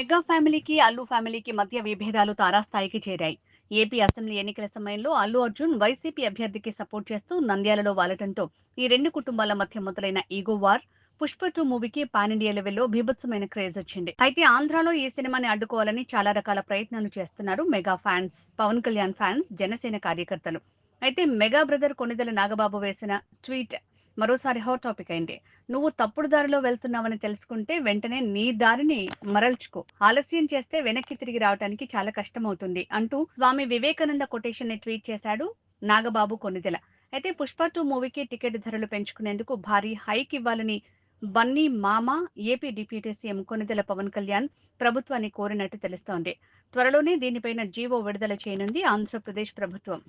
Mega ఫ్యామిలీకి, అల్లు ఫ్యామిలీకి మధ్య విభేదాలు తారాస్థాయికి చేరాయి. ఏపీ అసెంబ్లీ ఎన్నికల సమయంలో అల్లు అర్జున్ వైసీపీ అభ్యర్థికి సపోర్ట్ చేస్తూ నంద్యాలలో వాలటంతో ఈ రెండు కుటుంబాల మధ్య మొదలైన ఈగో వార్ పుష్ప 2 మూవీకి పాన్ ఇండియా లెవెల్లో బీభత్సమైన క్రేజ్ వచ్చింది. అయితే ఆంధ్రాలో ఈ సినిమాని అడ్డుకోవాలని చాలా రకాల ప్రయత్నాలు చేస్తున్నారు mega fans, Pawan Kalyan fans, Janasena కార్యకర్తలు. అయితే మెగా బ్రదర్ కొణిదెల నాగబాబు వేసిన ట్వీట్ మరోసారి హాట్ టాపిక్ అయింది. నువ్వు తప్పుడు దారిలో వెళ్తున్నావని తెలుసుకుంటే వెంటనే నీ దారిని మరల్చుకో. ఆలస్యం చేస్తే వెనక్కి తిరిగి రావటానికి చాలా కష్టమవుతుంది అంటూ స్వామి వివేకానంద కొటేషన్ ని ట్వీట్ చేశాడు నాగబాబు కొనిదెల. అయితే పుష్ప 2 మూవీకి టికెట్ ధరలు పెంచుకునేందుకు భారీ హైక్ ఇవ్వాలని బన్నీ మామ, AP deputy CM Konidela Pawan Kalyan ప్రభుత్వాన్ని కోరినట్టు తెలుస్తోంది. త్వరలోనే దీనిపైన జీవో విడుదల చేయనుంది ఆంధ్రప్రదేశ్ ప్రభుత్వం.